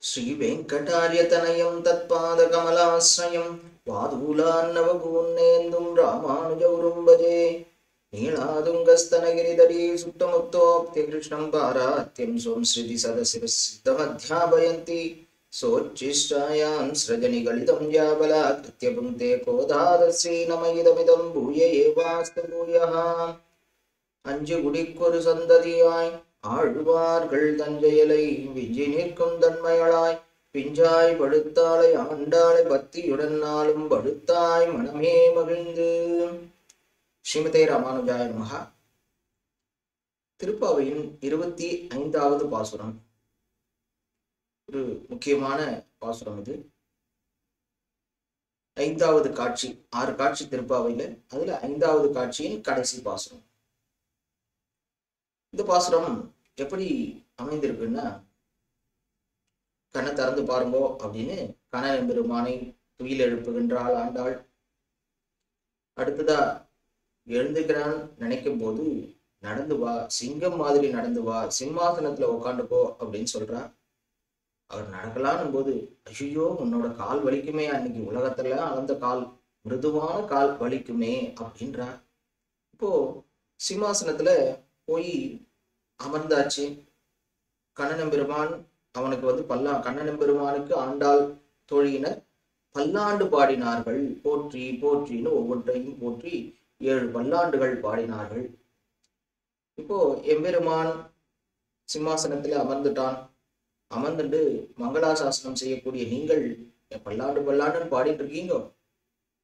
श्रीवेङ्कटार्यतनयं तत्पादकमलाश्रयं पादूलान्नवगून्नेन्दुं रामानुजगुरुं भजे नीलादुङ्गस्तनगिरिधरी सुप्तमुक्तोक्तिकृष्णं पारात्यं स्वं श्रुतिसदशिरसिद्धमध्यापयन्ति सोच्छिष्टायां सृजनिगलितं याबलाकृत्य पुङ्क्ते कोदारश्रीनमयिदमिदं भूय एवास्तु भूयः அஞ்சு குடிக்கொரு சந்ததியாய் ஆழ்வார்கள் தஞ்சையலை விஞ்சி நிற்கும் தன்மையளாய் பிஞ்சாய் படுத்தாளை ஆண்டாளை பக்தியுடன் நாளும் படுத்தாய் மனமே மகிழ்ந்து. ஸ்ரீமதே ராமானுஜாய நமஹ. திருப்பாவையின் 25வது பாசுரம் ஒரு முக்கியமான பாசுரம். இது 5வது காட்சி. 6 காட்சி திருப்பாவையில, அதுல 5வது காட்சியின் கடைசி பாசுரம். இந்த பாசுரம் எப்படி அமைந்திருக்குன்னா, கண்ணை திறந்து பாருங்கோ அப்படின்னு கண்ணன் பெருமானை துயில் எழுப்புகின்றாள் ஆண்டாள். அடுத்ததா எழுந்துக்கிறான் நினைக்கும் போது, நடந்து வா, சிங்கம் மாதிரி நடந்து வா, சிம்மாசனத்துல உக்காண்டுக்கோ அப்படின்னு சொல்றா. அவர் நடக்கலான்னும் போது, ஐயோ உன்னோட கால் வலிக்குமே, அன்னைக்கு உலகத்துல அளந்த கால், மிருதுவான கால் வலிக்குமே அப்படின்றா. இப்போ சிம்மாசனத்துல போய் அமர்ந்தாச்சு. கண்ணன் பெருமான் அவனுக்கு கண்ணன் பெருமானுக்கு ஆண்டாள் தோழியினர் பல்லாண்டு பாடினார்கள். போற்றி போற்றின்னு ஒவ்வொன்றையும் போற்றி 7 பல்லாண்டுகள் பாடினார்கள். இப்போ எம்பெருமான் சிம்மாசனத்துல அமர்ந்துட்டான். அமர்ந்துட்டு மங்களாசாசனம் செய்யக்கூடிய நீங்கள் பல்லாண்டு பல்லாண்டுன்னு பாடிட்டு இருக்கீங்க.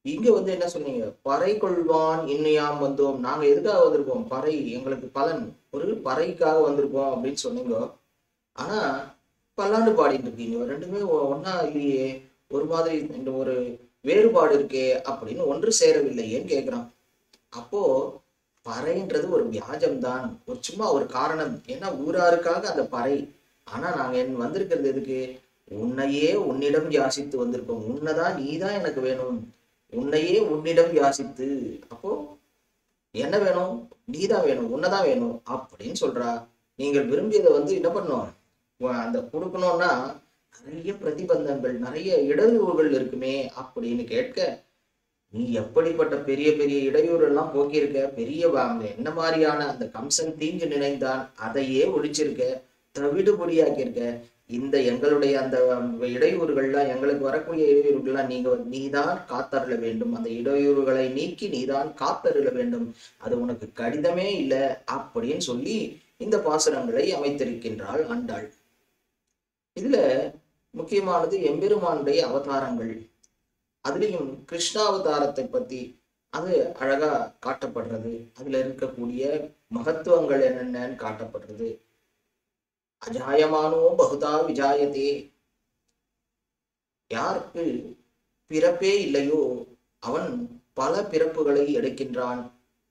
இங்க என்ன சொன்னீங்க? பறை கொள்வான் இன்னுயாம் வந்தோம். நாங்க எதுக்காக வந்திருக்கோம்? பறை எங்களுக்கு பலன், ஒரு பறைக்காக வந்திருக்கோம் அப்படின்னு சொன்னீங்க. ஆனா பல்லாண்டு பாடிட்டு இருக்கீங்க. ரெண்டுமே ஒன்னா இல்லையே, ஒரு மாதிரி இந்த ஒரு வேறுபாடு இருக்கே அப்படின்னு ஒன்று சேரவில்லையேன்னு கேட்கிறான். அப்போ பறைன்றது ஒரு வியாஜம்தான், ஒரு சும்மா ஒரு காரணம். ஏன்னா ஊராருக்காக அந்த பறை. ஆனா நாங்க வந்திருக்கிறது எதுக்கு? உன்னையே உன்னிடம் யாசித்து வந்திருக்கோம். உன்னைதான், நீதான் எனக்கு வேணும், உன்னையே உன்னிடம் யாசித்து. அப்போ என்ன வேணும்? நீதான் வேணும், உன்னதான் வேணும் அப்படின்னு சொல்றா. நீங்கள் விரும்பியதை என்ன பண்ணும்? அந்த கொடுக்கணும்னா நிறைய பிரதிபந்தங்கள், நிறைய இடையூறுகள் இருக்குமே அப்படின்னு கேட்க, நீ எப்படிப்பட்ட பெரிய பெரிய இடையூறு எல்லாம் போக்கியிருக்க, பெரிய என்ன மாதிரியான அந்த கம்சன் தீங்கு நினைந்தான், அதையே ஒழிச்சிருக்க, தவிடுபொடியாக்கியிருக்க. இந்த எங்களுடைய அந்த இடையூறுகள்லாம், எங்களுக்கு வரக்கூடிய இடையூறுகள்லாம் நீதான் காத்தருள வேண்டும். அந்த இடையூறுகளை நீக்கி நீதான் காத்தருள வேண்டும். அது உனக்கு கடிதமே இல்லை அப்படின்னு சொல்லி இந்த பாசுரங்களை அமைத்திருக்கின்றாள் ஆண்டாள். இதுல முக்கியமானது எம்பெருமானுடைய அவதாரங்கள். அதுலயும் கிருஷ்ணாவதாரத்தை பத்தி அது அழகா காட்டப்படுறது. அதுல இருக்கக்கூடிய மகத்துவங்கள் என்னென்னு காட்டப்படுறது. அஜாயமானோ பகுதா விஜாயதே. யாருக்கு பிறப்பே இல்லையோ அவன் பல பிறப்புகளை எடுக்கின்றான்,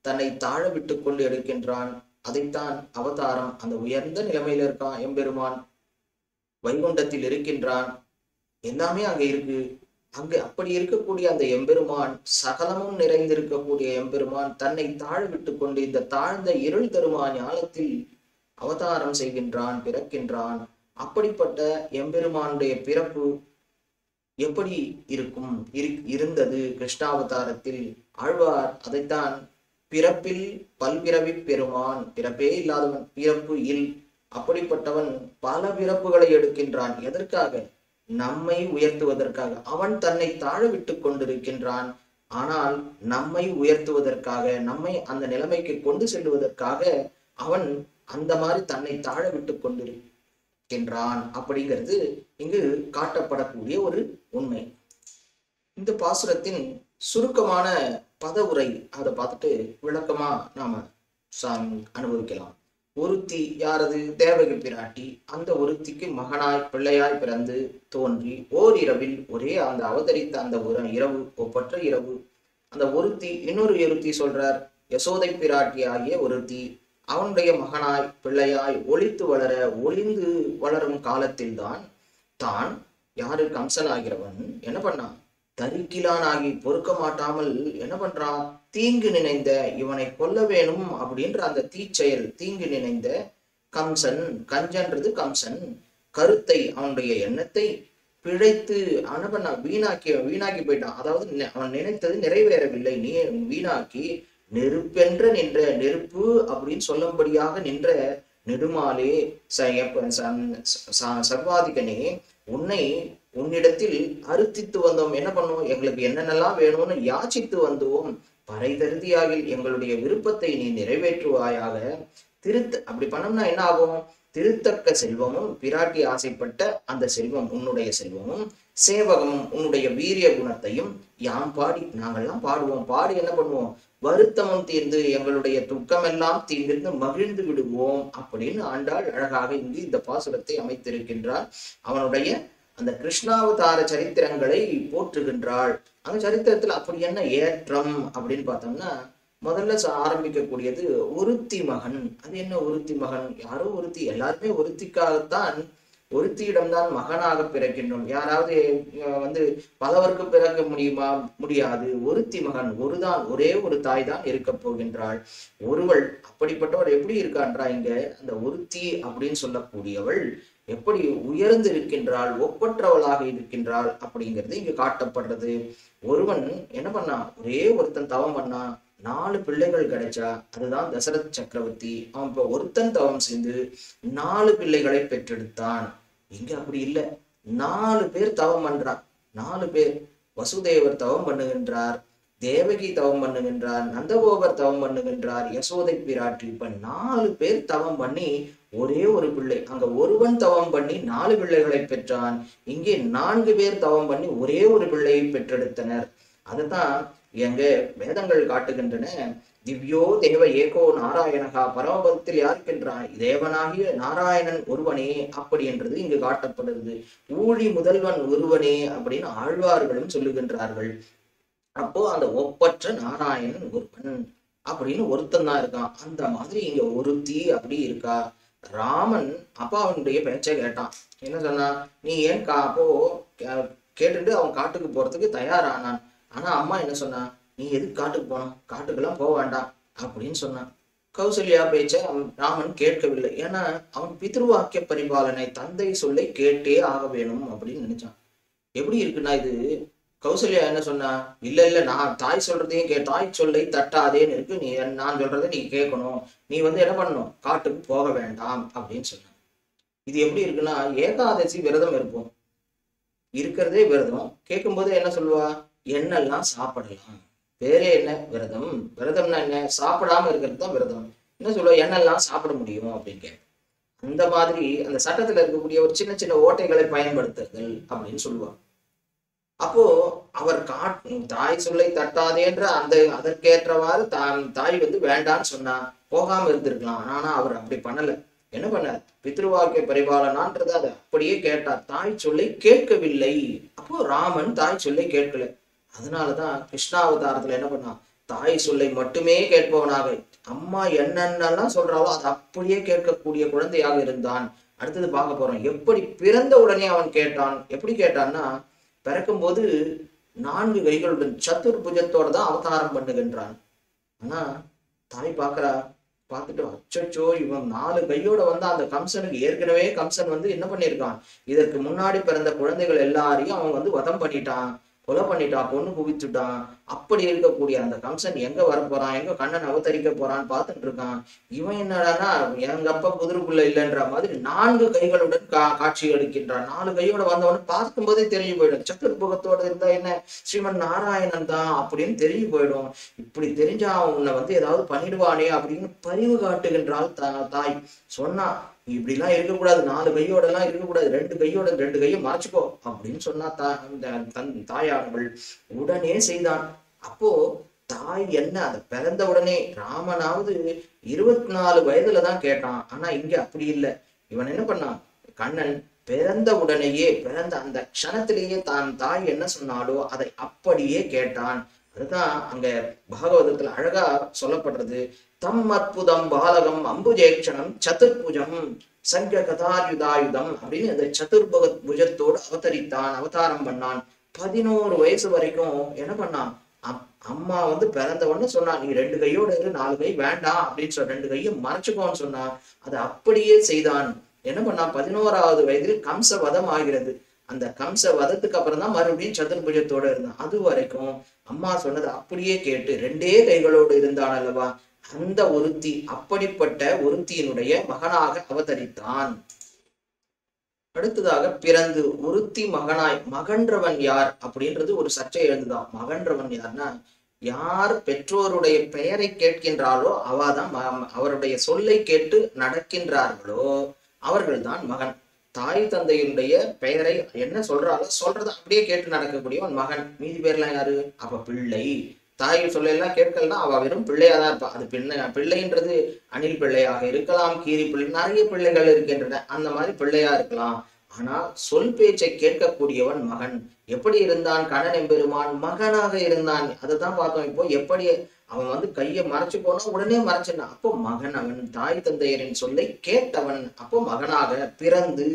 தன்னை தாழ விட்டு கொண்டு எடுக்கின்றான். அதைத்தான் அவதாரம். அந்த உயர்ந்த நிலைமையில இருக்கான் எம்பெருமான், வைகுண்டத்தில் இருக்கின்றான், எல்லாமே அங்க இருக்கு. அங்கு அப்படி இருக்கக்கூடிய அந்த எம்பெருமான், சகலமும் நிறைந்திருக்கக்கூடிய எம்பெருமான் தன்னை தாழ விட்டு கொண்டு இந்த தாழ்ந்த இருள் தருமா ஞானத்தில் அவதாரம் செய்கின்றான், பிறக்கின்றான். அப்படிப்பட்ட எம்பெருமானுடைய பிறப்பு எப்படி இருக்கும் இருந்தது கிருஷ்ணாவதாரத்தில்? ஆழ்வார் அதைத்தான் பிறப்பில் பல்பிறவி பெருமான், பிறப்பே இல்லாதவன், பிறப்பு இல். அப்படிப்பட்டவன் பல பிறப்புகளை எடுக்கின்றான். எதற்காக? நம்மை உயர்த்துவதற்காக. அவன் தன்னை தாழ விட்டு கொண்டிருக்கின்றான். ஆனால் நம்மை உயர்த்துவதற்காக, நம்மை அந்த நிலைமைக்கு கொண்டு செல்வதற்காக அவன் அந்த மாதிரி தன்னை தாழ விட்டு கொண்டிருக்கின்றான் அப்படிங்கிறது இங்கு காட்டப்படக்கூடிய ஒரு உண்மை. இந்த பாசுரத்தின் சுருக்கமான பதவுரை அதை பார்த்துட்டு விளக்கமா நாம அனுபவிக்கலாம். ஒருத்தி யாரது? தேவகி பிராட்டி. அந்த ஒருத்திக்கு மகனாய் பிள்ளையாய் பிறந்து தோன்றி ஓரிரவில், ஒரே அந்த அவதரித்த அந்த ஒரு இரவு, ஒப்பற்ற இரவு, அந்த ஒருத்தி இன்னொரு ஒருத்தி சொல்றார், யசோதை பிராட்டி ஆகிய ஒருத்தி அவனுடைய மகனாய் பிள்ளையாய் ஒளிந்து வளரும் காலத்தில்தான் தான் யாரு? கம்சன் ஆகிறவன் என்ன பண்ணான்? தரிக்கிலானாகி பொறுக்க மாட்டாமல் என்ன பண்றான்? தீங்கு நினைந்த, இவனை கொல்ல வேணும் அப்படின்ற அந்த தீச்செயல், தீங்கு நினைந்த கம்சன், கஞ்சன்றது கம்சன், கருத்தை அவனுடைய எண்ணத்தை பிழைத்து அனுபன வீணாக்கி போயிட்டான். அதாவது அவன் நினைத்தது நிறைவேறவில்லை. நீ வீணாக்கி நெருப்பென்ற நின்ற நெருப்பு அப்படின்னு சொல்லும்படியாக நின்ற நெடுமாலே சர்வாதிகனே, உன்னிடத்தில் அறுத்தித்து வந்தோம். என்ன பண்ணுவோம்? எங்களுக்கு என்னென்னலாம் வேணும்னு யாச்சித்து வந்தோம். பறை தருதியாகில் எங்களுடைய விருப்பத்தை நீ நிறைவேற்றுவாயாக. அப்படி பண்ணோம்னா என்ன ஆகும்? திருத்தக்க செல்வமும், பிராட்டி ஆசைப்பட்ட அந்த செல்வம் உன்னுடைய செல்வமும், சேவகமும் உன்னுடைய வீரிய குணத்தையும் யாம் பாடி நாங்கள்லாம் பாடுவோம். பாடி என்ன பண்ணுவோம்? வருத்தமும் தீர்ந்து எங்களுடைய துக்கமெல்லாம் தீர்ந்து மகிழ்ந்து விடுவோம் அப்படின்னு ஆண்டாள் அழகாக இங்கு இந்த பாசுரத்தை அமைத்திருக்கின்றார். அவனுடைய அந்த கிருஷ்ணாவதார சரித்திரங்களை போற்றுகின்றாள். அந்த சரித்திரத்துல அப்படி என்ன ஏற்றம் அப்படின்னு பார்த்தோம்னா, முதல்ல ஆரம்பிக்கக்கூடியது ஒருத்தி மகன். அது என்ன ஒருத்தி மகன்? யாரோ ஒருத்தி, எல்லாருமே ஒருத்திக்காகத்தான், ஒருத்தியிடம்தான் மகனாக பிறக்கின்றோம். யாராவது பலவருக்கு பிறக்க முடியாது. ஒருத்தி மகன், ஒரே ஒரு தாய் தான் இருக்க போகின்றாள். ஒருவள் அப்படிப்பட்டவர் எப்படி இருக்கான்றா? இங்க அந்த ஒருத்தி அப்படின்னு சொல்லக்கூடியவள் எப்படி உயர்ந்து இருக்கின்றாள், ஒப்பற்றவளாக இருக்கின்றாள் அப்படிங்கிறது இங்கு காட்டப்படுறது. ஒருவன் என்ன பண்ணான்? ஒரே ஒருத்தன் தவம் பண்ணான், 4 பிள்ளைகள் கிடைச்சா. அதுதான் தசரத் சக்கரவர்த்தி. அவன் இப்ப ஒருத்தன் தவம் செய்து 4 பிள்ளைகளை பெற்றெடுத்தான். இங்க அப்படி இல்லை, 4 பேர் தவம் பண்றான். 4 பேர். வசுதேவர் தவம் பண்ணுகின்றார், தேவகி தவம் பண்ணுகின்றார், நந்தகோபர் தவம் பண்ணுகின்றார், யசோதை பிராட்டி. இப்ப 4 பேர் தவம் பண்ணி ஒரே ஒரு பிள்ளை. அங்க ஒருவன் தவம் பண்ணி 4 பிள்ளைகளை பெற்றான். இங்கே 4 பேர் தவம் பண்ணி ஒரே ஒரு பிள்ளையை பெற்றெடுத்தனர். அதுதான் எங்க வேதங்கள் காட்டுகின்றன. திவ்யோ தேவ ஏகோ நாராயணகா, பரமபதத்தில் யாருக்கின்றான்? தேவனாகிய நாராயணன் ஒருவனே அப்படி என்றது இங்கு காட்டப்படுகிறது. ஊழி முதல்வன் ஒருவனே அப்படின்னு ஆழ்வார்களும் சொல்லுகின்றார்கள். அப்போ அந்த ஒப்பற்ற நாராயணன் ஒருவன் அப்படின்னு ஒருத்தன் தான் இருக்கான். அந்த மாதிரி இங்க ஒருத்தி அப்படி இருக்கா. ராமன் அப்பா அவனுடைய பேச்சை கேட்டான். என்ன சொன்னா? நீ ஏன் அப்போ கேட்டுட்டு அவன் காட்டுக்கு போறதுக்கு தயாரானான். ஆனா அம்மா என்ன சொன்னா? நீ எதுக்கு காட்டுக்கு போனோம்? காட்டுக்கெல்லாம் போக வேண்டாம் அப்படின்னு சொன்னான். கௌசல்யா பேச்ச ராமன் கேட்கவில்லை. ஏன்னா அவன் பித்ருவாக்கிய பரிபாலனை, தந்தை சொல்லை கேட்டே ஆக வேணும் அப்படின்னு நினைச்சான். எப்படி இருக்குன்னா இது? கௌசல்யா என்ன சொன்னா? இல்ல நான் தாய் சொல்றதையும் தாய் சொல்லை தட்டாதேன்னு இருக்கு. நீ நான் சொல்றதை நீ கேட்கணும். நீ என்ன பண்ணணும்? காட்டுக்கு போக வேண்டாம் அப்படின்னு சொன்னான். இது எப்படி இருக்குன்னா, ஏகாதசி விரதம் இருப்போம், இருக்கிறதே விரதம். கேட்கும்போது என்ன சொல்லுவா? என்னெல்லாம் சாப்பிடலாம். பேரே என்ன? விரதம். விரதம்னா என்ன? சாப்பிடாம இருக்கிறது தான் விரதம். என்ன சொல்லுவா? என்னெல்லாம் சாப்பிட முடியும் அப்படின்னு கேட்க. அந்த மாதிரி அந்த சட்டத்துல இருக்கக்கூடிய ஒரு சின்ன சின்ன ஓட்டைகளை பயன்படுத்துதல் அப்படின்னு சொல்லுவாங்க. அப்போ அவர் தாய் சொல்லை தட்டாதேன்ற அதற்கேற்றவாறு தாய் வேண்டான்னு சொன்னா போகாம இருந்திருக்கலாம். ஆனா அவர் அப்படி பண்ணல. என்ன பண்ணார்? பித்ருவாக்கிய பரிபாலனான்றது அதை அப்படியே கேட்டார். தாய் சொல்லை கேட்கவில்லை. அப்போ ராமன் தாய் சொல்லை கேட்கல. அதனாலதான் கிருஷ்ணாவதாரத்துல என்ன பண்ணா? தாய் சொல்லை மட்டுமே கேட்பவனாக, அம்மா என்னென்னலாம் சொல்றாளோ அதை அப்படியே கேட்கக்கூடிய குழந்தையாக இருந்தான். அடுத்தது பார்க்க போறோம். எப்படி பிறந்த உடனே அவன் கேட்டான். எப்படி கேட்டான்னா, பிறக்கும் போது 4 கைகளுடன் சதுர்புஜத்தோட தான் அவதாரம் பண்ணுகின்றான். ஆனா தாய் பார்க்கறா. பார்த்துட்டு அச்சோ, இவன் 4 கையோட அந்த கம்சனுக்கு ஏற்கனவே கம்சன் என்ன பண்ணியிருக்கான்? இதற்கு முன்னாடி பிறந்த குழந்தைகள் எல்லாரையும் அவன் வதம் பண்ணிட்டான், கொலை பண்ணிட்டான், பொண்ணு குவிச்சுட்டான். அப்படி இருக்கக்கூடிய அந்த கம்சன் எங்க வரப்போறான், எங்க கண்ணன் அவதரிக்க போறான்னு பார்த்துட்டு இருக்கான். இவன் என்னடானா எங்க அப்பா குதிரைக்குள்ள இல்லைன்ற மாதிரி 4 கைகளுடன் காட்சி அளிக்கின்றான். 4 கையோட வந்தவனு பார்க்கும் போதே தெரிஞ்சு போயிடும். சத்துர்புகத்தோட இருந்தா என்ன, ஸ்ரீமன் நாராயணன் தான் அப்படின்னு தெரிஞ்சு போயிடும். இப்படி தெரிஞ்சா உன்னை ஏதாவது பண்ணிடுவானே அப்படின்னு பரிவு காட்டுகின்றாள் தாய். சொன்னா, இப்படிலாம் இருக்கக்கூடாது, 4 கையோட எல்லாம் இருக்கக்கூடாது, 2 கையோட 2 கையை மறைச்சுக்கோ அப்படின்னு சொன்னா தாயானவள் உடனே செய்தான். அப்போ தாய் என்ன, அதை பிறந்த உடனே ராமனாவது 24 வயதுலதான் கேட்டான். ஆனா இங்க அப்படி இல்லை. இவன் என்ன பண்ணான்? கண்ணன் பிறந்த உடனேயே, பிறந்த அந்த க்ஷணத்திலேயே தான் தாய் என்ன சொன்னாலோ அதை அப்படியே கேட்டான். அதுதான் அங்க பாகவதத்துல அழகா சொல்லப்படுறது. தம் அற்புதம் பாலகம் அம்புஜேக்ஷணம் சதுர்புஜம் சங்க கதாயுதாயுதம் அப்படின்னு அந்த புஜத்தோடு அவதாரம் பண்ணான். 11 வயசு வரைக்கும் என்ன பண்ணான்? அம்மா பிறந்தவன்னு சொன்னா, நீ 2 கையோட இரு, 4 கை வேண்டாம் அப்படின்னு சொல்ல 2 கையை மறைச்சுக்கோன்னு சொன்னா அதை அப்படியே செய்தான். என்ன பண்ணா 11வது வயதில் கம்ச வதம் ஆகிறது. அந்த கம்ச வதத்துக்கு அப்புறம் தான் மறுபடியும் சதுர்புஜத்தோட இருந்தான். அது வரைக்கும் அம்மா சொன்னது அப்படியே கேட்டு 2 கைகளோடு இருந்தான் அல்லவா, அந்த ஒருத்தி, அப்படிப்பட்ட ஒருத்தியினுடைய மகனாக அவதரித்தான். அடுத்ததாக பிறந்து ஒருத்தி மகனாய், மகன்றவன் யார் அப்படின்றது ஒரு சர்ச்சை எழுந்துதான். மகன்றவன் யார்னா, யார் பெற்றோருடைய பெயரை கேட்கின்றாளோ அவாதான் அவருடைய சொல்லை கேட்டு நடக்கின்றார்களோ அவர்கள்தான் மகன். தாய் தந்தையினுடைய பெயரை என்ன சொல்றாலோ சொல்றத அப்படியே கேட்டு நடக்கக்கூடியவன் மகன். மீதி பேர்லாம் யாரு? அப்ப பிள்ளை. தாய் சொல்லலாம் கேட்கலன்னா அவ வெறும் பிள்ளையாதான் இருப்பா. அது பிள்ளைன்றது அணில் பிள்ளையாக இருக்கலாம், கீரி பிள்ளை, நிறைய பிள்ளைகள் இருக்கின்றன. அந்த மாதிரி பிள்ளையா இருக்கலாம். ஆனா சொல் பேச்சை கேட்கக்கூடியவன் மகன். எப்படி இருந்தான் கண்ணன் எம்பெருமான்? மகனாக இருந்தான். அதுதான் பார்த்தோம். இப்போ எப்படி அவன் கையை மறைச்சு போனா உடனே மறைச்சினான். அப்போ மகன் அவன். தாய் தந்தையரின் சொல்லை கேட்டவன். அப்போ மகனாக பிறந்து,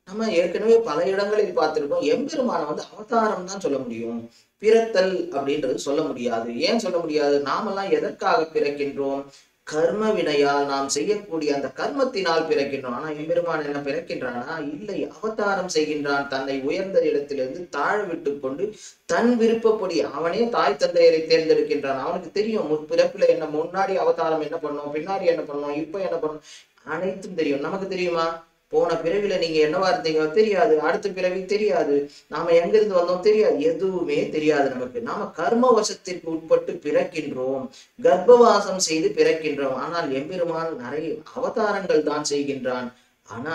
நம்ம ஏற்கனவே பல இடங்களில் பார்த்திருக்கோம், எம்பெருமான அவதாரம் தான் சொல்ல முடியும், பிறத்தல் அப்படின்றது சொல்ல முடியாது. ஏன் சொல்ல முடியாது? நாமெல்லாம் எதற்காக பிறக்கின்றோம்? கர்ம வினையால் நாம் செய்யக்கூடிய அந்த கர்மத்தினால் பிறக்கின்றோம். ஆனா எம்பெருமான் என்ன பிறக்கின்றானா? இல்லை, அவதாரம் செய்கின்றான். தன்னை உயர்ந்த இடத்திலிருந்து தாழ விட்டு கொண்டு தன் விருப்பப்படி அவனே தாய் தந்தையரை தேர்ந்தெடுக்கின்றான். அவனுக்கு தெரியும் முற்பிறப்புல என்ன, முன்னாடி அவதாரம் என்ன பண்ணோம், பின்னாடி என்ன பண்ணோம், இப்ப என்ன பண்ணோம், அனைத்தும் தெரியும். நமக்கு தெரியுமா? போன பிறவில நீங்க என்னவா இருந்தீங்க தெரியாது, அடுத்த பிறவி தெரியாது, நாம எங்க இருந்து வந்தோம் தெரியாது, எதுவுமே தெரியாது நமக்கு. நாம கர்ம வசத்திற்கு உட்பட்டு பிறக்கின்றோம், கர்ப்பவாசம் செய்து பிறக்கின்றோம். ஆனால் எம்பெருமான் நிறைய அவதாரங்கள் தான் செய்கின்றான். ஆனா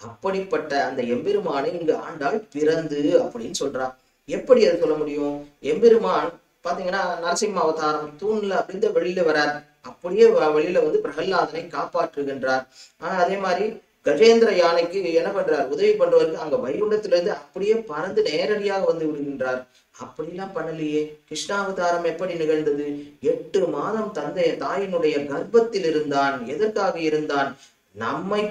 அப்படிப்பட்ட அந்த எம்பெருமானை இங்கு ஆண்டாள் பிறந்து அப்படின்னு சொல்றான். எப்படி அது சொல்ல முடியும்? எம்பெருமான் பாத்தீங்கன்னா நரசிம்ம அவதாரம் தூண்ல அப்படின்னு வெளியில வரார். அப்படியே வெளியில பிரகல்லாதனை காப்பாற்றுகின்றார். அதே மாதிரி கஜேந்திர யானைக்கு என்ன பண்றார்? உதவி பண்றவருக்கு அங்க வைகுண்டத்திலிருந்து அப்படியே பறந்து நேரடியாக விடுகின்றார். அப்படிலாம் பண்ணலையே. கிருஷ்ணாவதாரம் எப்படி நிகழ்ந்தது? 8 மாதம் தாயினுடைய கர்ப்பத்தில் இருந்தான். எதற்காக இருந்தான்? நம்மை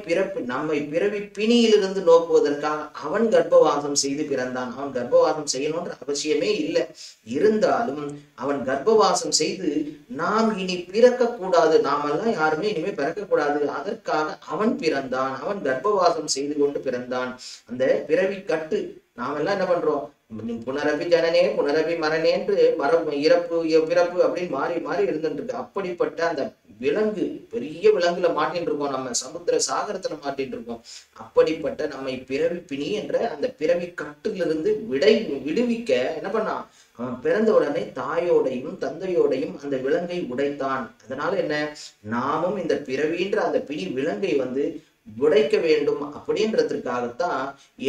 பிறவி பிணியிலிருந்து நோக்குவதற்காக அவன் கர்ப்பவாசம் செய்து பிறந்தான். அவன் கர்ப்பவாசம் செய்யணும்ன்ற அவசியமே இல்லை. இருந்தாலும் அவன் கர்ப்பவாசம் செய்து நாம் இனி பிறக்க கூடாது, நாமெல்லாம் யாருமே இனிமே பிறக்க கூடாது, அதற்காக அவன் பிறந்தான். அவன் கர்ப்பவாசம் செய்து கொண்டு பிறந்தான். அந்த பிறவி கட்டு நாமெல்லாம் என்ன பண்றோம்? புனரபி ஜனனே புனரபி மரணேன்று இறப்பு பிறப்பு அப்படின்னு மாறி மாறி இருந்துட்டு இருக்கு. அப்படிப்பட்ட அந்த விலங்கு, பெரிய விலங்குல மாட்டின்னு இருக்கோம், நம்ம சமுத்திர சாகரத்துல மாட்டின்னு இருக்கோம். அப்படிப்பட்ட நம்மை பிறவி பிணி என்ற அந்த பிறவி கட்டிலிருந்து விடுவிக்க என்ன பண்ணான்? அவன் பிறந்த உடனே தாயோடையும் தந்தையோடையும் அந்த விலங்கை உடைத்தான். அதனால என்ன, நாமும் இந்த பிறவின்ற அந்த பிணி விலங்கை உடைக்க வேண்டும் அப்படின்றதுக்காகத்தான்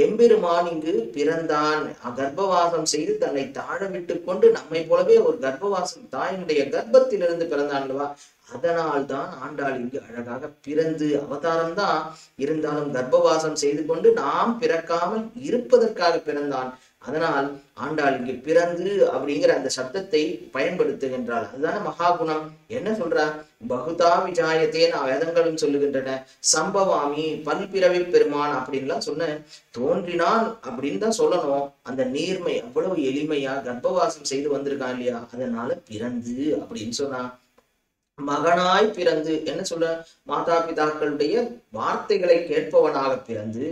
எம்பெருமான் இங்கு பிறந்தான். கர்ப்பவாசம் செய்து தன்னை தாழ விட்டு கொண்டு நம்மை போலவே ஒரு கர்ப்பவாசம், தாயினுடைய கர்ப்பத்திலிருந்து பிறந்தான் அல்லவா. அதனால் தான் ஆண்டாள் இங்கு அழகாக பிறந்து, அவதாரம் தான் இருந்தாலும் கர்ப்பவாசம் செய்து கொண்டு நாம் பிறக்காமல் இருப்பதற்காக பிறந்தான். அதனால் ஆண்டாள் இங்கு பிறந்து அப்படிங்கிற அந்த சப்தத்தை பயன்படுத்துகின்றாள். அதுதானே மகாகுணம். என்ன சொல்றா? பகுதா விஜாயத்தேன்னு வேதங்களும் சொல்லுகின்றன. சம்பவாமி, பல்பிறவி பெருமான் அப்படின்லாம் சொன்ன, தோன்றினான் அப்படின்னு தான் சொல்லணும். அந்த நீர்மை அவ்வளவு எளிமையா கர்ப்பவாசம் செய்து வந்திருக்கான் இல்லையா, அதனால பிறந்து அப்படின்னு சொன்னா. மகனாய் பிறந்து என்ன சொல்ற? மாதா பிதாக்களுடைய வார்த்தைகளை கேட்பவனாக பிறந்து.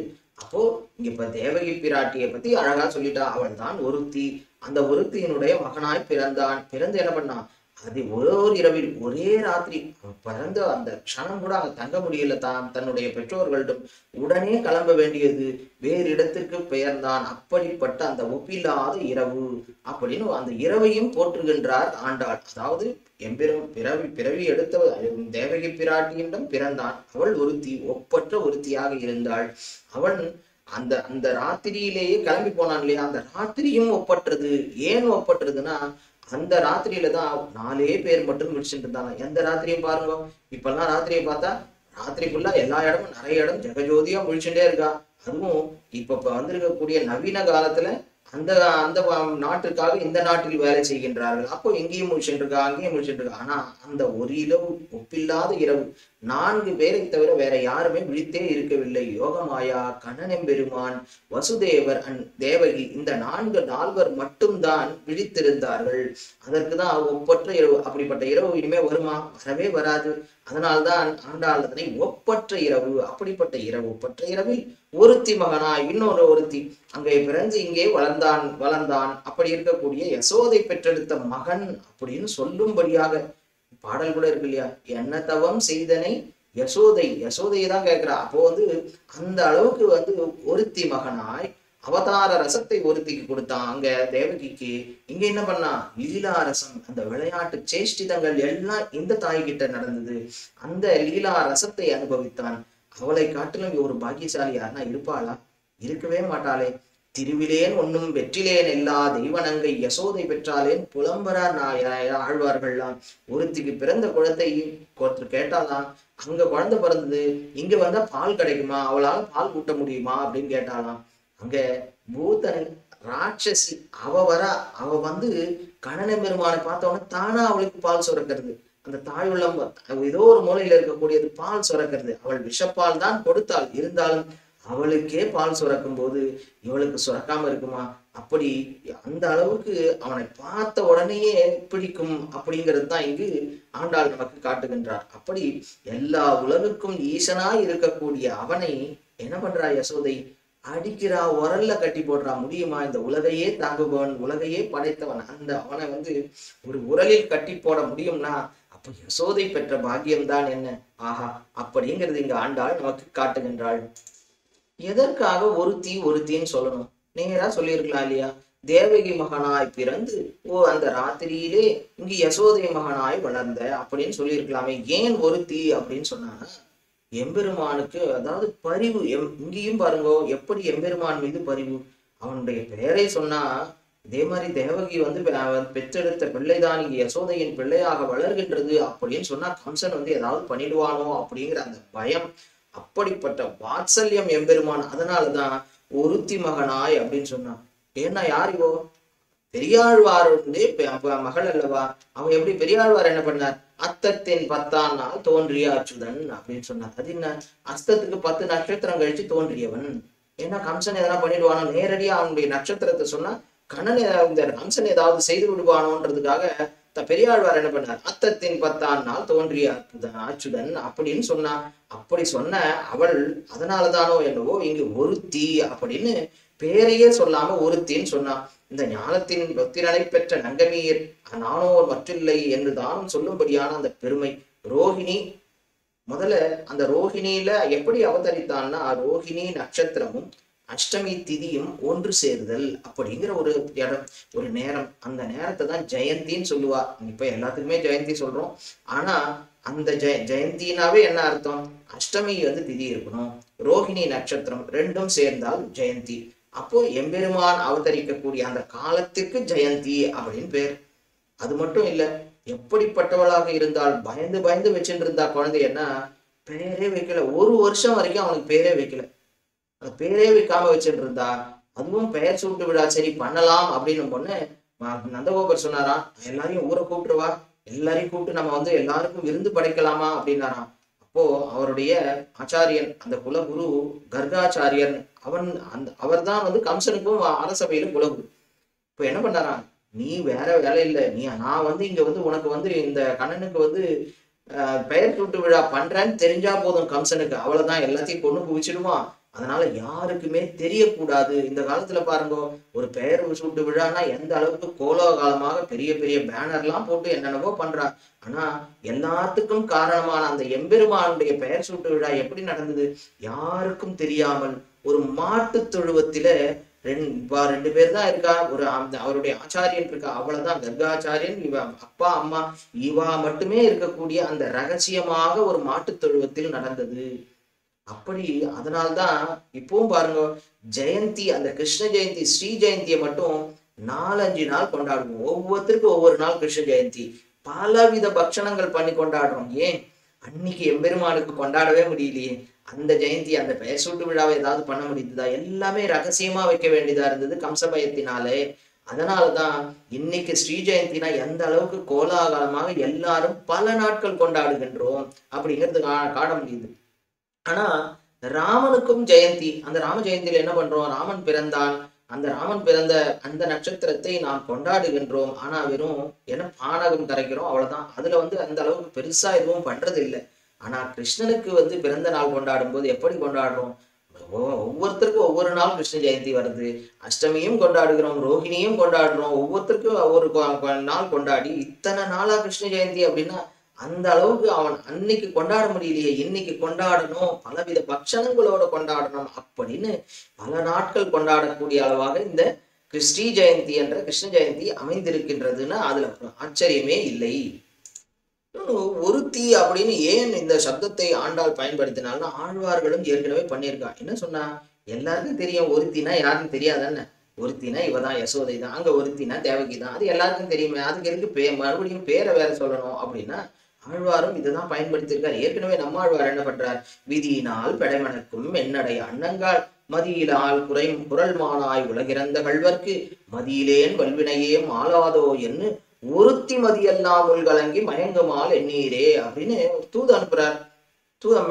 அப்போ இங்க இப்ப தேவகி பிராட்டியை பத்தி அழகா சொல்லிட்டா. அவள் தான் ஒருத்தி. அந்த ஒருத்தியினுடைய மகனாய் பிறந்தான். பிறந்து என்ன பண்ணான்? அது ஓர் இரவில் ஒரே ராத்திரி பிறந்த அந்த க்ஷணம் கூட அங்க தங்க முடியல. தன்னுடைய பெற்றோர்களிடம் உடனே கிளம்ப வேண்டியது, வேறு இடத்திற்கு பெயர்ந்தான். அப்படிப்பட்ட அந்த ஒப்பில்லாத இரவு அப்படின்னு அந்த இரவையும் போற்றுகின்றார் ஆண்டாள். அதாவது பிறவி எடுத்த தேவகி பிராட்டியிடம் பிறந்தான். அவள் ஒருத்தி, ஒப்பற்ற ஒருத்தியாக இருந்தாள். அவன் அந்த அந்த ராத்திரியிலேயே கிளம்பி போனான் இல்லையா, அந்த ராத்திரியும் ஒப்பற்றது. ஏன் ஒப்பற்றதுன்னா, அந்த ராத்திரியில தான் 4 பேர் மட்டும் முடிச்சுட்டு இருந்தாங்க. எந்த ராத்திரியும் பாருங்க, இப்பெல்லாம் ராத்திரியை பார்த்தா ராத்திரி ஃபுல்லா எல்லா இடமும் நிறைய இடம் ஜெகஜோதியா முழிச்சுட்டே இருக்கா. அதுவும் இப்ப வந்திருக்கக்கூடிய நவீன காலத்துல அந்த அந்த நாட்டுக்காக இந்த நாட்டில் வேலை செய்கின்றார்கள். அப்போ எங்கேயும் முடிச்சுட்டு இருக்கா, அங்கேயும் முடிச்சுட்டு இருக்கா. ஆனா அந்த ஒரு இரவு, ஒப்பில்லாத இரவு, 4 பேரை தவிர வேற யாருமே விழித்தே இருக்கவில்லை. யோகமாயா, கண்ணனெம்பெருமான், வசுதேவர் தேவகி, இந்த 4 மட்டும்தான் விழித்திருந்தார்கள். அதற்குதான் ஒப்பற்ற இரவு. அப்படிப்பட்ட இரவு இனிமே வருமா? வரவே வராது. அதனால்தான் ஆண்டாள் அதனை ஒப்பற்ற இரவு, அப்படிப்பட்ட இரவு, ஒப்பற்ற இரவில் ஒருத்தி மகனாய் இன்னொரு ஒருத்தி அங்கே பிறந்து இங்கே வளர்ந்தான் அப்படி இருக்கக்கூடிய யசோதை பெற்றெடுத்த மகன் அப்படின்னு சொல்லும்படியாக பாடல் கூட இருக்கு இல்லையா, என்ன தவம் செய்தனை யசோதையை தான் கேட்கிறா. அப்போ அந்த அளவுக்கு ஒருத்தி மகனாய் அவதார ரசத்தை ஒருத்திக்கு கொடுத்தான் அங்க தேவகிக்கு. இங்க என்ன பண்ணா, லீலா ரசம், அந்த விளையாட்டு சேஷ்டிதங்கள் எல்லாம் இந்த தாய்கிட்ட நடந்தது. அந்த லீலா ரசத்தை அனுபவித்தான். அவளை காட்டிலும் ஒரு பாக்கியசாலி யாருன்னா இருப்பாளா? இருக்கவே மாட்டாளே. திருவிலேன் ஒன்னும் வெற்றிலேன் எல்லா தெய்வனங்கை யசோதை பெற்றாலேன் புலம்பரார் ஆழ்வார்கள்லாம். ஒருத்திக்கு பிறந்த குழந்தை ஒருத்தர் கேட்டாலாம், அங்க குழந்தை பிறந்தது, இங்க வந்தா பால் கிடைக்குமா, அவளால பால் கூட்ட முடியுமா அப்படின்னு கேட்டாலாம். அங்க பூதன் ராட்சசி அவ கணன பெருமானை பார்த்தவொடனே தானா அவளுக்கு பால் சுரக்கிறது. அந்த தாய் உள்ளம் ஏதோ ஒரு மூலையில இருக்கக்கூடியது பால் சுரக்கிறது. அவள் விஷப்பால் தான் கொடுத்தாள், இருந்தாலும் அவளுக்கே பால் சுரக்கும் போது இவளுக்கு சுரக்காம இருக்குமா? அப்படி அந்த அளவுக்கு அவனை பார்த்த உடனேயே பிடிக்கும் அப்படிங்கிறது தான் இங்கு ஆண்டாள் நமக்கு காட்டுகின்றார். அப்படி எல்லா உலகுக்கும் ஈசனாய் இருக்கக்கூடிய அவனை என்ன பண்றா யசோதை? அடிக்கிறா, உரல்ல கட்டி போடுறா. முடியுமா? இந்த உலகையே தாங்குபவன், உலகையே படைத்தவன், அந்த அவனை ஒரு உரலில் கட்டி போட முடியும்னா அப்ப யசோதை பெற்ற பாக்கியம்தான் என்ன? ஆஹா, அப்படிங்கிறது இங்க ஆண்டாள் நமக்கு காட்டுகின்றாள். எதற்காக ஒருத்தின்னு சொல்லணும்? நேரா சொல்லியிருக்கலாம் இல்லையா? தேவகி மகனாய் பிறந்து அந்த ராத்திரியிலே இங்கு யசோதை மகனாய் வளர்ந்த அப்படின்னு சொல்லியிருக்கலாமே. ஏன் ஒருத்தி அப்படின்னு சொன்னாங்க? எம்பெருமானுக்கு அதாவது பரிவு. இங்கேயும் பாருங்க எப்படி எம்பெருமான் மீது பரிவு. அவனுடைய பெயரை சொன்னா இதே மாதிரி தேவகி பெற்றெடுத்த பிள்ளைதான் இங்கு யசோதையின் பிள்ளையாக வளர்கின்றது அப்படின்னு சொன்னா கம்சன் ஏதாவது பண்ணிடுவானோ அப்படிங்கிற அந்த பயம், அப்படிப்பட்ட வாத்சல்யம் எம்பெருமான். அதனாலதான் ஒருத்தி மகனாய் அப்படின்னு சொன்னான். ஏன்னா யார் இவோ? பெரியாழ்வாருடைய மகள் அல்லவா? அவன் எப்படி பெரியாழ்வார் என்ன பண்ணார்? அத்தத்தின் 10ஆம் நாள் தோன்றிய அச்சுதன் அப்படின்னு சொன்னார். அது என்ன? அஸ்தத்துக்கு 10 நட்சத்திரம் கழிச்சு தோன்றியவன். ஏன்னா கம்சன் எதனா பண்ணிடுவானோ, நேரடியா அவனுடைய நட்சத்திரத்தை சொன்னா கம்சன் ஏதாவது செய்து விடுவானோன்றதுக்காக பெரியாழ்வார் என்ன பண்ணார்? அத்தத்தின் 10ஆம் நாள் தோன்றிய அச்சுதன் அப்படின்னு சொன்னா. அப்படி சொன்ன அவள் அதனாலதானோ என்னவோ இங்கு ஒருத்தி அப்படின்னு பேரையே சொல்லாம ஒருத்தின்னு சொன்னா. இந்த ஞானத்தின் பக்திரனை பெற்ற நங்கமீர் நானோர் மற்றில்லை என்று தானும் சொல்லும்படியான அந்த பெருமை. ரோஹிணி முதல்ல அந்த ரோஹிணியில எப்படி அவதரித்தான்னா, ரோஹிணி நட்சத்திரமும் அஷ்டமி திதியும் ஒன்று சேருதல் அப்படிங்கிற ஒரு இடம், ஒரு நேரம். அந்த நேரத்தை தான் ஜெயந்தின்னு சொல்லுவா. இப்ப எல்லாத்துக்குமே ஜெயந்தி சொல்றோம். ஆனா அந்த ஜெயந்தினாவே என்ன அர்த்தம்? அஷ்டமி திதி இருக்கணும், ரோஹிணி நட்சத்திரம் ரெண்டும் சேர்ந்தால் ஜெயந்தி. அப்போ எம்பெருமான் அவதரிக்கக்கூடிய அந்த காலத்திற்கு ஜெயந்தி அப்படின்னு பேர். அது மட்டும் இல்ல, எப்படிப்பட்டவளாக இருந்தால் பயந்து பயந்து வச்சுட்டு இருந்தா குழந்தைன்னா பேரே வைக்கல. 1 வருஷம் வரைக்கும் அவனுக்கு பேரே வைக்கல. அந்த பேரே வைக்காம வச்சுட்டு இருந்தா. அதுவும் பெயர் சூட்டு விழா சரி பண்ணலாம் அப்படின்னு பொண்ணு நந்தகோபர் சொன்னாராம், எல்லாரையும் ஊரை கூப்பிட்டுருவா, எல்லாரையும் கூப்பிட்டு நம்ம எல்லாருக்கும் விருந்து படைக்கலாமா அப்படின்னாராம். அப்போ அவருடைய ஆச்சாரியன் அந்த குலகுரு கர்காச்சாரியன் அவர் தான் கம்சனுக்கும் அரசபையில குலகுரு. இப்போ என்ன பண்ணாராம், நீ வேற வேலை இல்லை, நான் இங்க உனக்கு இந்த கண்ணனுக்கு பெயர் சூட்டு விழா பண்றேன்னு தெரிஞ்சா போதும் கம்சனுக்கு, அவ்வளவுதான், எல்லாத்தையும் கொண்டு குவிச்சிடுவான். அதனால யாருக்குமே தெரியக்கூடாது. இந்த காலத்துல பாருங்க, ஒரு பெயர் சூட்டு விழான்னா எந்த அளவுக்கு கோலாகலமாக பெரிய பெரிய பேனர்லாம் போட்டு என்னென்னவோ பண்றா. ஆனா எல்லாத்துக்கும் காரணமான அந்த எம்பெருமானுடைய பெயர் சூட்டு விழா எப்படி நடந்தது? யாருக்கும் தெரியாமல் ஒரு மாட்டு தொழுவத்தில 2 பேர் தான் இருக்கா. அவருடைய ஆச்சாரியன் இருக்கா, அவ்வளவுதான். கர்காச்சாரியன், இவ அப்பா அம்மா, இவா மட்டுமே இருக்கக்கூடிய அந்த ரகசியமாக ஒரு மாட்டு தொழுவத்தில் நடந்தது. அப்படி அதனால்தான் இப்பவும் பாருங்க, ஜெயந்தி, அந்த கிருஷ்ண ஜெயந்தி, ஸ்ரீ ஜெயந்தியை மட்டும் 4-5 நாள் கொண்டாடுவோம். ஒவ்வொருத்தருக்கும் ஒவ்வொரு நாள் கிருஷ்ண ஜெயந்தி, பலவித பக்ஷணங்கள் பண்ணி கொண்டாடுறோம். ஏன்? அன்னைக்கு எம்பெருமானுக்கு கொண்டாடவே முடியலையே. அந்த ஜெயந்தி, அந்த பெயர் சூட்டு விழாவை ஏதாவது பண்ண முடியுதா? எல்லாமே ரகசியமா வைக்க வேண்டியதா இருந்தது கம்ச பயத்தினாலே. அதனாலதான் இன்னைக்கு ஸ்ரீ ஜெயந்தினா எந்த அளவுக்கு கோலாகலமாக எல்லாரும் பல நாட்கள் கொண்டாடுகின்றோம் அப்படிங்கிறது காண முடியுது. ஆனா ராமனுக்கும் ஜெயந்தி, அந்த ராம ஜெயந்தியில என்ன பண்றோம்? ராமன் பிறந்தான், அந்த ராமன் பிறந்த அந்த நட்சத்திரத்தை நாம் கொண்டாடுகின்றோம். ஆனா வெறும் பானகம் கரைக்கிறோம், அவ்வளவுதான். அதுல அந்த அளவுக்கு பெருசா எதுவும் பண்றது இல்லை. ஆனா கிருஷ்ணனுக்கு பிறந்த நாள் கொண்டாடும் போது எப்படி கொண்டாடுறோம்? ஒவ்வொருத்தருக்கும் ஒவ்வொரு நாள் கிருஷ்ண ஜெயந்தி வருது. அஷ்டமியும் கொண்டாடுகிறோம், ரோஹிணியும் கொண்டாடுறோம். ஒவ்வொருத்தருக்கும் ஒவ்வொரு நாள் கொண்டாடி இத்தனை நாளா கிருஷ்ண ஜெயந்தி அப்படின்னா அந்த அளவுக்கு அவன் அன்னைக்கு கொண்டாட முடியலையே, இன்னைக்கு கொண்டாடணும், பலவித பட்சணங்களோட கொண்டாடணும் அப்படின்னு பல நாட்கள் கொண்டாடக்கூடிய அளவாக இந்த கிருஷ்ண ஜெயந்தி என்ற கிருஷ்ண ஜெயந்தி அமைந்திருக்கின்றதுன்னா அதுல ஆச்சரியமே இல்லை. ஒருத்தி அப்படின்னு ஏன் இந்த சப்தத்தை ஆண்டாள் பயன்படுத்தினால்னா ஆழ்வார்களும் ஏற்கனவே பண்ணியிருக்கா. என்ன சொன்னா, எல்லாருக்கும் தெரியும் ஒருத்தினா யாருன்னு தெரியாதானே. ஒருத்தினா இவதான் யசோதை தான், அங்க ஒருத்தினா தேவகி தான், அது எல்லாருக்கும் தெரியுமே, அதுக்கு இருக்கு மறுபடியும் பேரை வேற சொல்லணும் அப்படின்னா ஆழ்வாரும் இதுதான் பயன்படுத்தியிருக்காரு. ஏற்கனவே நம்ம ஆழ்வார் என்ன பண்றார், விதியினால் பெடைமணக்கும் என்னடை அன்னங்கால் மதியிலால் குரல் மானாய் உலகிறந்த கள்வர்க்கு மதியிலேன் வல்வினையே மாளாதோ என்று ஒருத்தி மதியெல்லாம் உள்கலங்கி மயங்குமால் எண்ணீரே அப்படின்னு தூது அனுப்புறார்.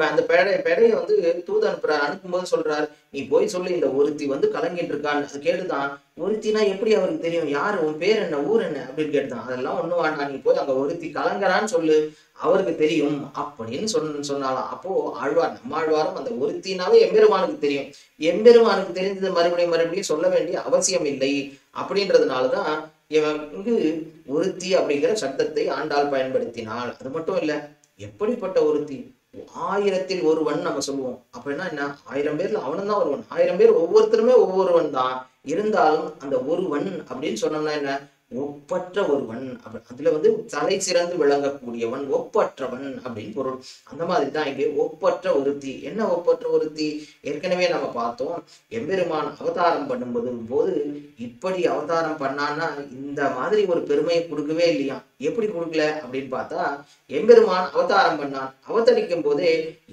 அந்த பெடைய தூது அனுப்புறாரு. அனுப்பும்போது சொல்றாரு, நீ போய் சொல்லு இந்த ஒருத்தி கலங்கிட்டு இருக்கான்னு. அது கேட்டுதான், ஒருத்தினா எப்படி அவருக்கு தெரியும், யாரு, உன் பேர் என்ன, ஊர் என்ன அப்படின்னு கேட்டுதான். அதெல்லாம் ஒண்ணு வேண்டாம், நீ போய் அங்க ஒருத்தி கலங்கறான்னு சொல்லு, அவருக்கு தெரியும் அப்படின்னு சொன்னாலாம். அப்போ ஆழ்வார் நம்ம ஆழ்வாரும் அந்த ஒருத்தினாவே எம்பெருமானுக்கு தெரியும், எம்பெருமானுக்கு தெரிந்தது மறுபடியும் சொல்ல வேண்டிய அவசியம் இல்லை அப்படின்றதுனாலதான் இங்கு ஒருத்தி அப்படிங்கிற சப்தத்தை ஆண்டாள் பயன்படுத்தினாள். அது மட்டும் இல்ல, எப்படிப்பட்ட ஒருத்தி, 1000ல் ஒருவன் நம்ம சொல்லுவோம். அப்ப என்ன 1000 பேர்ல அவனும் தான் ஒருவன். 1000 பேர் ஒவ்வொருத்தருமே ஒவ்வொருவன் தான். இருந்தாலும் அந்த ஒருவன் அப்படின்னு சொன்னோம்னா என்ன, ஒப்பற்ற ஒருவன். அதுல தலை சிறந்து விளங்கக்கூடியவன், ஒப்பற்றவன் அப்படின்னு பொருள். அந்த மாதிரி தான் இங்கே ஒப்பற்ற ஒருத்தி. என்ன ஒப்பற்ற ஒருத்தி, ஏற்கனவே நம்ம பார்த்தோம். எம்பெருமான் அவதாரம் பண்ணும்போது இப்படி அவதாரம் பண்ணான்னா இந்த மாதிரி ஒரு பெருமையை கொடுக்கவே இல்லையா. எப்படி கொடுக்கல அப்படின்னு பார்த்தா, எம்பெருமான் அவதாரம் பண்ணான், அவதரிக்கும் போதே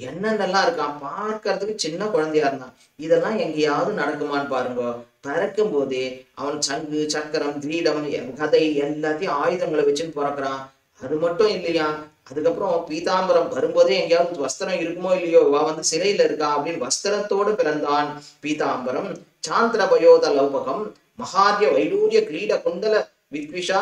என்னென்னலாம் இருக்கான், பார்க்கறதுக்கு சின்ன குழந்தையா இருந்தான். இதெல்லாம் எங்கேயாவது நடக்குமான்னு பாருங்க. பிறக்கும் போதே அவன் சங்கு சக்கரம் கிரீடம் கதை எல்லாத்தையும் ஆயுதங்களை வச்சுன்னு பிறக்கிறான். அது மட்டும் இல்லையா, அதுக்கப்புறம் பீதாம்பரம் வரும்போதே எங்கேயாவது வஸ்திரம் இருக்குமோ இல்லையோ, சிறையில இருக்கா அப்படின்னு வஸ்திரத்தோடு பிறந்தான். பீதாம்பரம் சாந்திர பயோத லௌபகம் மகாரிய வைடூரிய கிரீட குண்டல வித்விஷா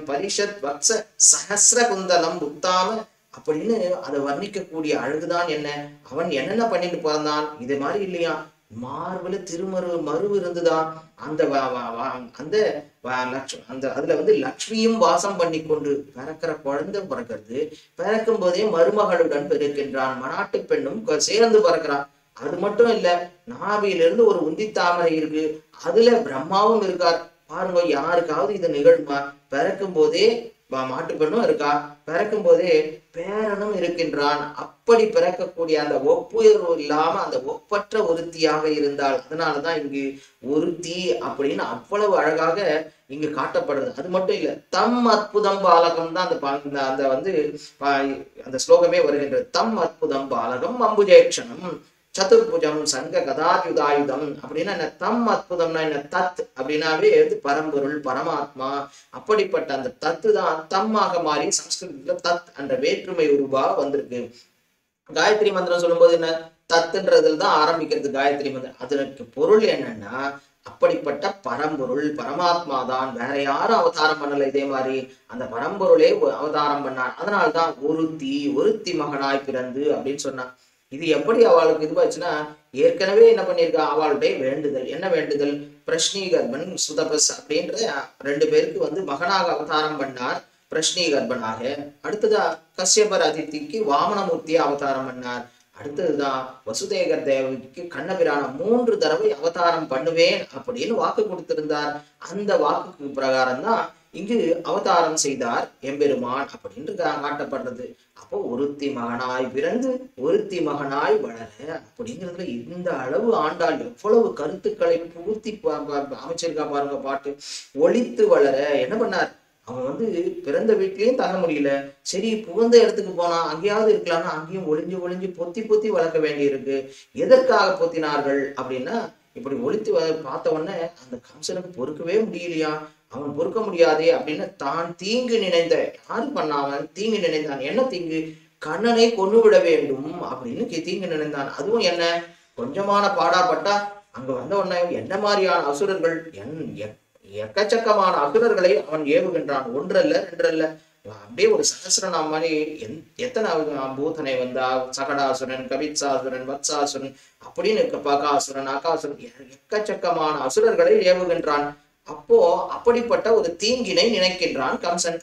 பரிஷத் வக்ஸ சஹஸ்ர குந்தலம் உத்தாம அப்படின்னு அதை வர்ணிக்கக்கூடிய அழகுதான் என்ன. அவன் என்னென்ன பண்ணிட்டு பிறந்தான், இது மாதிரி இல்லையா, மார்புல மருவு இருந்துதான். அந்த அதுல லக்ஷ்மியும் வாசம் பண்ணி கொண்டு பிறக்கிற குழந்தை பிறக்கிறது. பிறக்கும் போதே மருமகளுடன் பிறக்கின்றான், மனாட்டு பெண்ணும் சேர்ந்து பிறக்கிறான். அது மட்டும் இல்ல, நாவிலிருந்து ஒரு உந்தி தாமரை இருக்கு, அதுல பிரம்மாவும் இருக்கார். பாருங்க, யாருக்காவது இது நிகழ்மா? பிறக்கும் போதே மாட்டு பெண்ணும் இருக்கா, பிறக்கும் போதே பேரனும் இருக்கின்றான். அப்படி பிறக்கக்கூடிய அந்த ஒப்புயர்வு இல்லாம அந்த ஒப்பற்ற ஒருத்தியாக இருந்தாள். அதனாலதான் இங்கு ஒருத்தி அப்படின்னு அவ்வளவு அழகாக இங்கு காட்டப்படுறது. அது மட்டும் இல்ல, தம் அற்புதம் பாலகம் தான் அந்த ஸ்லோகமே வருகின்றது. தம் அற்புதம் பாலகம் அம்புஜேக்ஷணம் சதுர்புஜம் சங்க கதாயுதாயுதம் அப்படின்னா என்ன, தம் அற்புதம்னா என்ன, தத் அப்படின்னாவே பரம்பொருள் பரமாத்மா. அப்படிப்பட்ட அந்த தத்து தான் தம்மாக மாறி சம்ஸ்கிருதத்துல தத் என்ற வேற்றுமை உருவா வந்திருக்கு. காயத்ரி மந்திரம் சொல்லும் போது என்ன, தத்துன்றதுல தான் ஆரம்பிக்கிறது காயத்ரி மந்திரம். அதற்கு பொருள் என்னன்னா, அப்படிப்பட்ட பரம்பொருள் பரமாத்மா தான், வேற யாரும் அவதாரம் பண்ணல. இதே மாதிரி அந்த பரம்பொருளே அவதாரம் பண்ணார். அதனால்தான் ஒருத்தி மகனாய் பிறந்து அப்படின்னு சொன்னான். இது எப்படி அவளுக்கு இதுவாச்சுன்னா, ஏற்கனவே என்ன பண்ணியிருக்கா, அவளுடைய வேண்டுதல் என்ன வேண்டுதல், பிரஷ்னீகர்பன் சுதபஸ் அப்படின்ற 2 பேருக்கு மகனாக அவதாரம் பண்ணார், பிரஷ்னீகர்பனாக. அடுத்ததா கஷ்யபர் அதித்திக்கு வாமனமூர்த்தியை அவதாரம் பண்ணார். அடுத்ததுதான் வசுதேகர் தேவிக்கு கண்ணபிரான 3 தடவை அவதாரம் பண்ணுவேன் அப்படின்னு வாக்கு கொடுத்திருந்தார். அந்த வாக்குக்கு பிரகாரம் தான் இங்கு அவதாரம் செய்தார் எம்பெருமான் அப்படின்னு காட்டப்படுறது. அப்போ ஒருத்தி மகனாய் பிறந்து ஒருத்தி மகனாய் வளர அப்படிங்கிறதுல இந்த அளவு ஆண்டாள் எவ்வளவு கருத்துக்களை புகுத்தி அமைச்சிருக்கா பாருங்க. பாட்டு ஒளித்து வளர என்ன பண்ணார், அவன் பிறந்த வீட்லயும் தங்க முடியல, சரி புகுந்த இடத்துக்கு போனா அங்கேயாவது இருக்கலாம்னா அங்கேயும் ஒளிஞ்சு பொத்தி வளர்க்க வேண்டி இருக்கு. எதற்காக பொத்தினார்கள் அப்படின்னா, இப்படி ஒளித்து பார்த்த உடனே அந்த கம்சனுக்கு பொறுக்கவே முடியலையா, அவன் பொறுக்க முடியாதே அப்படின்னு தான் தீங்கு நினைந்த, யாரு பண்ணாவன் தீங்கு நினைந்தான், என்ன தீங்கு, கண்ணனை கொண்டு விட வேண்டும் அப்படின்னு தீங்கு நினைந்தான். அதுவும் என்ன, கொஞ்சமான பாடாப்பட்டா அங்க வந்த உடனே என்ன மாதிரியான அசுரர்கள், எக்கச்சக்கமான அசுரர்களை அவன் ஏவுகின்றான். 1 அல்ல 2 அல்ல அப்படியே ஒரு சகசிரநாமம் மாதிரி எத்தனை பூதனை வந்தா, சகடாசுரன், கவித்சாசுரன், வத்சாசுரன் அப்படின்னு பகாசுரன், அகாசுரன், எக்கச்சக்கமான அசுரர்களை ஏவுகின்றான். அப்போ அப்படிப்பட்ட ஒரு தீங்கினை நினைக்கின்றான் கம்சன்.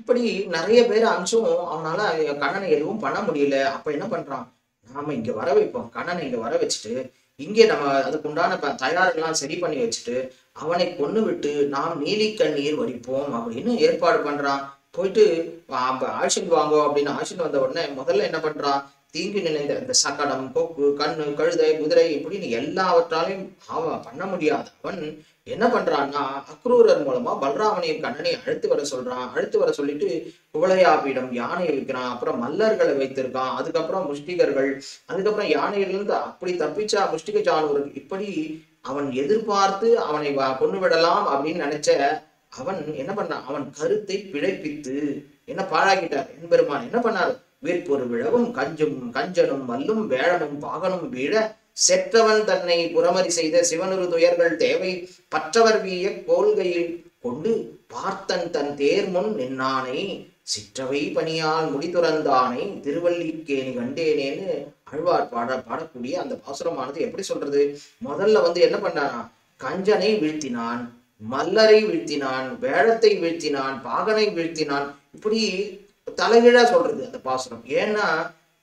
இப்படி நிறைய பேர் அமிச்சும் அவனால கண்ணனை எதுவும் பண்ண முடியல. அப்ப என்ன பண்றான், நாம இங்க வர வைப்போம், கண்ணனை இங்க வர வச்சுட்டு இங்கே நம்ம அதுக்கு உண்டான தயாரெல்லாம் சரி பண்ணி வச்சுட்டு அவனை கொன்னு விட்டு நாம் நீலிக்கண்ணீர் வடிப்போம் அப்படின்னு ஏற்பாடு பண்றான். போயிட்டு ஆட்சின் வாங்கோ அப்படின்னு ஆட்சின் வந்த உடனே முதல்ல என்ன பண்றான், தீங்கு நினைந்த இந்த சக்கடம், கொக்கு, கண்ணு, கழுதை, குதிரை இப்படின்னு எல்லாவற்றாலையும் அவன் பண்ண முடியாது. அவன் என்ன பண்றான்னா அக்ரூரர் மூலமா பலராமனையும் கண்ணனையும் அழைத்து வர சொல்றான். அழைத்து வர சொல்லிட்டு குவளையாபீடம் யானையை வைக்கிறான். அப்புறம் மல்லர்களை வைத்திருக்கான். அதுக்கப்புறம் முஷ்டிகர்கள், அதுக்கப்புறம் யானையிலிருந்து அப்படி தப்பிச்சா முஷ்டிக ஜானூர்கள், இப்படி அவன் எதிர்பார்த்து அவனை கொண்டு விடலாம் அப்படின்னு நினைச்ச அவன் என்ன பண்ணான், அவன் கருத்தை பிழைப்பித்து என்ன பாழாக்கிட்டார். என்பெருமான் என்ன பண்ணார், வீற்பொரு விழவும் கஞ்சனும் மல்லும் வேழமும் பாகனும் வீழ செற்றவன் தன்னை புறமறி செய்த சிவனுரு துயர்கள் தேவை பற்றவர் வீய கோல்கையில் கொண்டு பார்த்தன் தன் தேர் முன் நின்னானை சிற்றவை பணியால் முடிதுறந்தானை திருவல்லிக்கேணி கண்டேனேன்னு ஆழ்வார் பாடக்கூடிய அந்த பாசுரமானது எப்படி சொல்றது, முதல்ல என்ன பண்ணானா, கஞ்சனை வீழ்த்தினான், மல்லரை வீழ்த்தினான், வேழத்தை வீழ்த்தினான், பாகனை வீழ்த்தினான். இப்படி தலைகீழா சொல்றது அந்த பாசுரம். ஏன்னா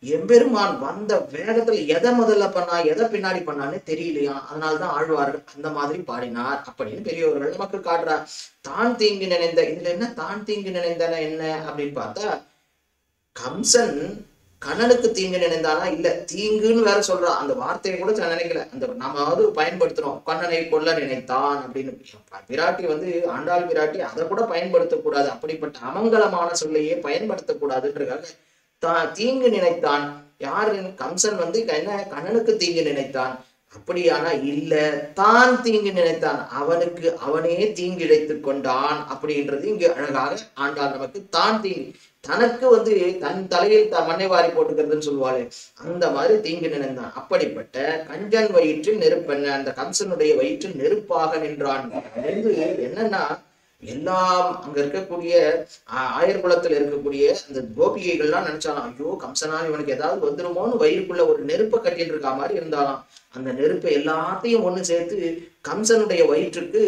எம்பெருமான் வந்த வேகத்துல எதை முதல்ல பண்ணா எதை பின்னாடி பண்ணான்னு தெரியலையா. அதனால்தான் ஆழ்வார்கள் அந்த மாதிரி பாடினார் அப்படின்னு பெரியவர்கள் நமக்கு காட்டுறார். தான் தீங்கு நினைந்த, இதுல என்ன தான் தீங்கு நினைந்தன என்ன அப்படின்னு பார்த்தா, கம்சன் கண்ணனுக்கு தீங்கு நினைந்தானா இல்ல, தீங்குன்னு வேற சொல்றான். அந்த வார்த்தையை கூட நினைக்கல, அந்த நாம பயன்படுத்துறோம், கண்ணனை கொல்ல நினைத்தான் அப்படின்னு. பிராட்டி ஆண்டாள் பிராட்டி அதை கூட பயன்படுத்தக்கூடாது, அப்படிப்பட்ட அமங்கலமான சொல்லையே பயன்படுத்தக்கூடாதுன்றதுக்காக தீங்கு நினைத்தான். யாரு, கம்சன் என்ன கண்ணனுக்கு தீங்கு நினைத்தான், அப்படியானா இல்ல, தான் தீங்கு நினைத்தான், அவனுக்கு அவனே தீங்கு இழைத்து கொண்டான் அப்படின்றது இங்கு அழகாக ஆண்டாள் நமக்கு தான் தீங்கு, தனக்கு தன் தலையில் மண்ணை வாரி போட்டுக்கிறதுன்னு சொல்லுவாளே அந்த மாதிரி தீங்கு நினைந்தான். அப்படிப்பட்ட கஞ்சன் வயிற்றில் நெருப்பென்ன, அந்த கம்சனுடைய வயிற்றில் நெருப்பாக நின்றான். என்னன்னா எல்லாம் அங்க இருக்கக்கூடிய ஆயர்குலத்துல இருக்கக்கூடிய அந்த கோபிகைகள்லாம் நினைச்சாலாம், ஐயோ கம்சனால் இவனுக்கு ஏதாவது வந்துருமோன்னு வயிறுக்குள்ள ஒரு நெருப்பை கட்டிட்டு இருக்கா மாதிரி இருந்தாலாம். அந்த நெருப்பை எல்லாத்தையும் ஒண்ணு சேர்த்து கம்சனுடைய வயிற்றுக்கு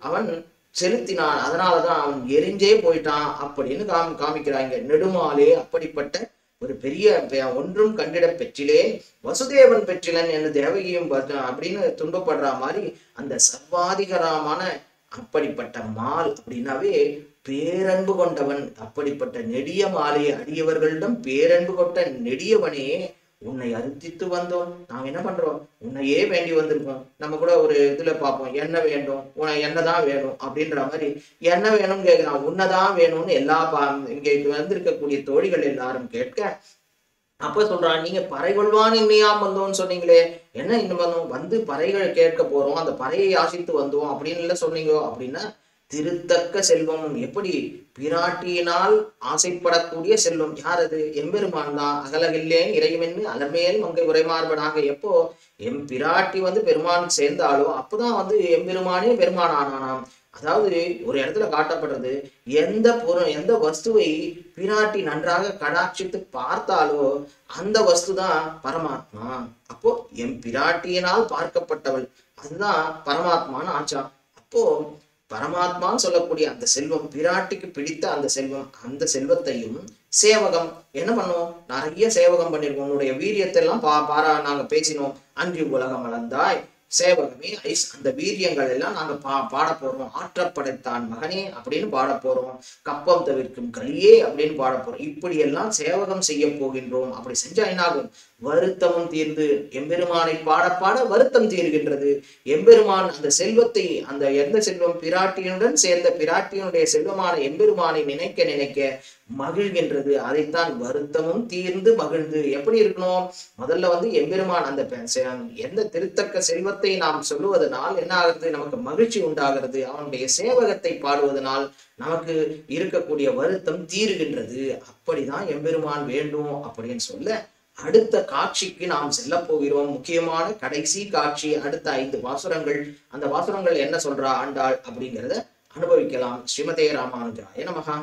அவன் செலுத்தினான். அதனாலதான் அவன் எரிஞ்சே போயிட்டான் அப்படின்னு காமிக்கிறாங்க. நெடுமாலே அப்படிப்பட்ட ஒரு பெரிய ஒன்றும் கண்டிட பெற்றிலே வசுதேவன் பெற்றிலன் என்று தேவகியும் அப்படின்னு துன்பப்படுற மாதிரி அந்த சர்வாதிகரமான அப்படிப்பட்ட மால் அப்படின்னாவே பேரன்பு கொண்டவன். அப்படிப்பட்ட நெடிய மாலை அடியவர்களிடம் பேரன்பு கொண்ட நெடியவனே உன்னை அறுத்தித்து வந்தோம், நாங்க என்ன பண்றோம், உன்னையே வேண்டி வந்திருக்கோம். நம்ம கூட ஒரு இதுல பார்ப்போம், என்ன வேண்டும், என்னதான் வேணும் அப்படின்ற மாதிரி என்ன வேணும்னு கேட்கிறான். உன்னதான் வேணும்னு எல்லா இங்க வந்திருக்கக்கூடிய தோழிகள் எல்லாரும் கேட்க, அப்ப சொல்றான், நீங்க பறை கொள்வான் இன்னையாம் வந்தோம்னு சொன்னீங்களே, என்ன இன்னும் வந்தோம், பறைகள் கேட்க போறோம், அந்த பறையை ஆசித்து வந்தோம் அப்படின்னு சொன்னீங்க அப்படின்னா, திருத்தக்க செல்வம், எப்படி பிராட்டியினால் ஆசைப்படக்கூடிய செல்வம் யார் அது, எம்பெருமான் தான். அகலகில்லேன் இறைவன்னு அலர்மேல் மங்கை உரைமார்பனாக, எப்போ பிராட்டி பெருமான் சேர்ந்தாலோ அப்போதான் எம்பெருமானே பெருமான் ஆனானாம். அதாவது ஒரு இடத்துல காட்டப்படுறது, எந்த பொருள் எந்த வஸ்துவை பிராட்டி நன்றாக கடாட்சித்து பார்த்தாலோ அந்த வஸ்து தான் பரமாத்மா. அப்போ பிராட்டியினால் பார்க்கப்பட்டவள் அதுதான் பரமாத்மான்னு ஆச்சா. அப்போ பரமாத்மான்னு சொல்லக்கூடிய அந்த செல்வம், பிராட்டிக்கு பிடித்த அந்த செல்வம், அந்த செல்வத்தையும் சேவகம் என்ன பண்ணுவோம், நிறைய சேவகம் பண்ணிருக்கோம். உன்னுடைய வீரியத்தை எல்லாம் நாங்க பேசினோம். அன்றி உலகம் வளர்ந்தாய் சேவகமே ஐஸ், அந்த வீரியங்கள் எல்லாம் நாங்க பாட போறோம். ஆற்றப்படைத்தான் மகனே அப்படின்னு பாட போறோம். கப்பம் தவிர்க்கும் கலியே அப்படின்னு பாட போறோம். இப்படி எல்லாம் சேவகம் செய்ய போகின்றோம். அப்படி செஞ்சா என்னாகும், வருத்தமும் தீர்ந்து எம்பெருமானை பாட வருத்தம் தீர்கின்றது. எம்பெருமான் அந்த செல்வத்தை, அந்த எந்த செல்வம் பிராட்டியுடன் சேர்ந்த பிராட்டியினுடைய செல்வமான எம்பெருமானை நினைக்க நினைக்க மகிழ்கின்றது. அதைத்தான் வருத்தமும் தீர்ந்து மகிழ்ந்து. எப்படி இருக்கணும், முதல்ல எம்பெருமான் அந்த எந்த திருத்தக்க செல்வத்தை நாம் சொல்லுவதனால் என்ன ஆகிறது, நமக்கு மகிழ்ச்சி உண்டாகிறது. அவனுடைய சேவகத்தை பாடுவதனால் நமக்கு இருக்கக்கூடிய வருத்தம் தீருகின்றது. அப்படிதான் எம்பெருமான் வேண்டும் அப்படின்னு சொல்ல, அடுத்த காட்சிக்கு நாம் செல்ல போகிறோம். முக்கியமான கடைசி காட்சி, அடுத்த 5 பாசுரங்கள். அந்த பாசுரங்கள் என்ன சொல்றா ஆண்டாள் அப்படிங்கிறத அனுபவிக்கலாம். ஸ்ரீமதே ராமானுஜாய நமஹ.